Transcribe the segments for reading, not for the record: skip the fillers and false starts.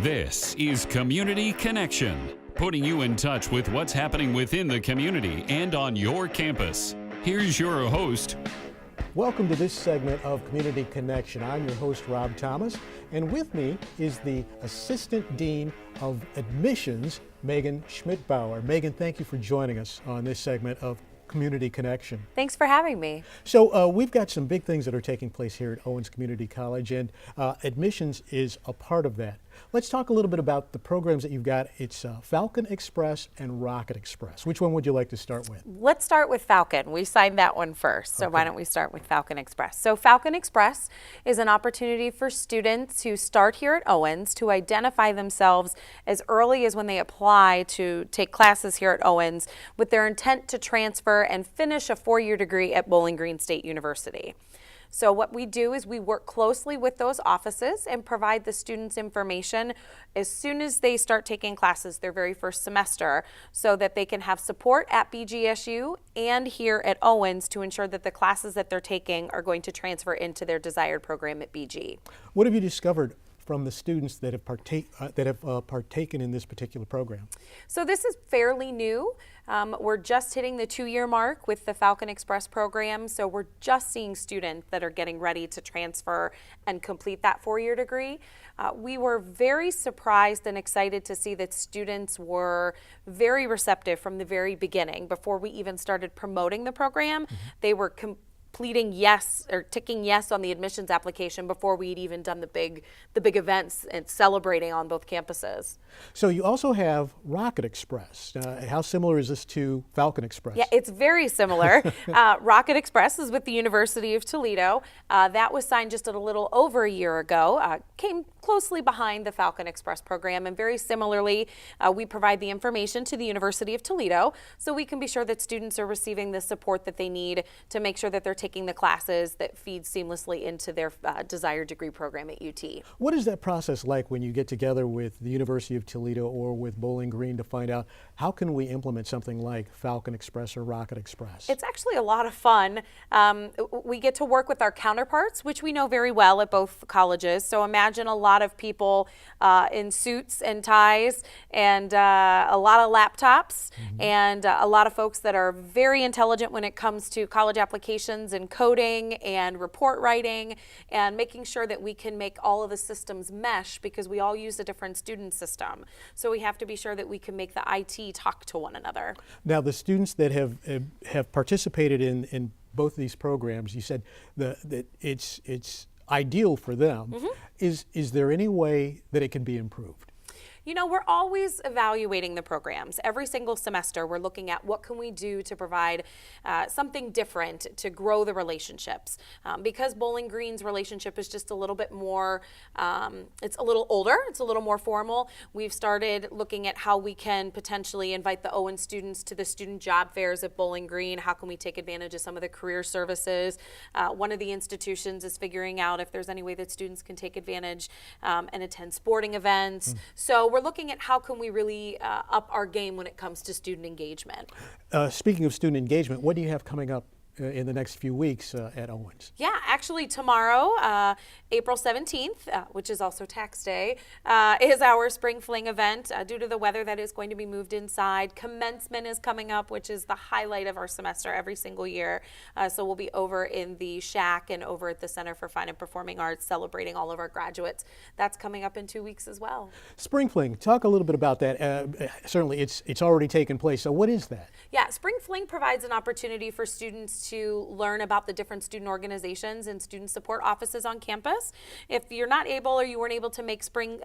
This is Community Connection, putting you in touch with what's happening within the community and on your campus. Here's your host. Welcome to this segment of Community Connection. I'm your host, Rob Thomas, and with me is the Assistant Dean of Admissions, Megan Schmidbauer. Megan, thank you for joining us on this segment of Community Connection. Thanks for having me. So we've got some big things that are taking place here at Owens Community College, and admissions is a part of that. Let's talk a little bit about the programs that you've got. It's Falcon Express and Rocket Express. Which one would you like to start with? Let's start with Falcon. We signed that one first, so why don't we start with Falcon Express. So Falcon Express is an opportunity for students who start here at Owens to identify themselves as early as when they apply to take classes here at Owens with their intent to transfer and finish a four-year degree at Bowling Green State University. So what we do is we work closely with those offices and provide the students information as soon as they start taking classes their very first semester so that they can have support at BGSU and here at Owens to ensure that the classes that they're taking are going to transfer into their desired program at BG. What have you discovered from the students that have partaken in this particular program? So this is fairly new. We're just hitting the 2-year mark with the Falcon Express program, so we're just seeing students that are getting ready to transfer and complete that 4-year degree. We were very surprised and excited to see that students were very receptive from the very beginning. Before we even started promoting the program, they were pleading yes or ticking yes on the admissions application before we'd even done the big events and celebrating on both campuses. So you also have Rocket Express. How similar is this to Falcon Express? Yeah, it's very similar. Rocket Express is with the University of Toledo. That was signed just a little over a year ago. Came closely behind the Falcon Express program, and very similarly, we provide the information to the University of Toledo so we can be sure that students are receiving the support that they need to make sure that they're taking the classes that feed seamlessly into their desired degree program at UT. What is that process like when you get together with the University of Toledo or with Bowling Green to find out how can we implement something like Falcon Express or Rocket Express? It's actually a lot of fun. We get to work with our counterparts, which we know very well at both colleges. So imagine a lot of people in suits and ties and a lot of laptops and a lot of folks that are very intelligent when it comes to college applications and coding and report writing and making sure that we can make all of the systems mesh because we all use a different student system. So we have to be sure that we can make the IT talk to one another. Now, the students that have participated in both these programs, you said that it's ideal for them. Is there any way that it can be improved? You know, we're always evaluating the programs. Every single semester, we're looking at what can we do to provide something different to grow the relationships. Because Bowling Green's relationship is just a little bit more, it's a little older, it's a little more formal. We've started looking at how we can potentially invite the Owens students to the student job fairs at Bowling Green. How can we take advantage of some of the career services? One of the institutions is figuring out if there's any way that students can take advantage and attend sporting events. So we're looking at how can we really up our game when it comes to student engagement. Speaking of student engagement, what do you have coming up in the next few weeks at Owens? Yeah, actually tomorrow, April 17th, which is also tax day, is our spring fling event. Due to the weather, that is going to be moved inside. Commencement is coming up, which is the highlight of our semester every single year. So we'll be over in the Shack and over at the Center for Fine and Performing Arts celebrating all of our graduates. That's coming up in 2 weeks as well. Spring fling, talk a little bit about that. Certainly it's already taken place, so what is that? Yeah, Spring Fling provides an opportunity for students to learn about the different student organizations and student support offices on campus. If you're not able or you weren't able to make Spring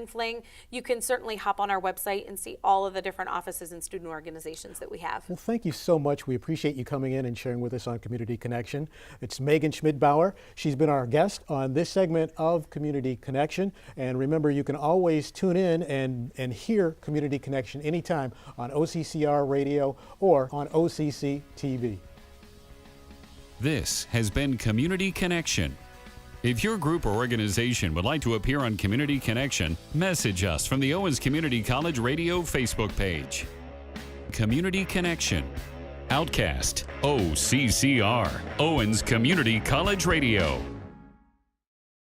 Fling, you can certainly hop on our website and see all of the different offices and student organizations that we have. Well, thank you so much. We appreciate you coming in and sharing with us on Community Connection. It's Megan Schmidbauer. She's been our guest on this segment of Community Connection. And remember, you can always tune in and hear Community Connection anytime on OCCR Radio or on OCC TV. This has been Community Connection. If your group or organization would like to appear on Community Connection, message us from the Owens Community College Radio Facebook page. Community Connection. Outcast. OCCR. Owens Community College Radio.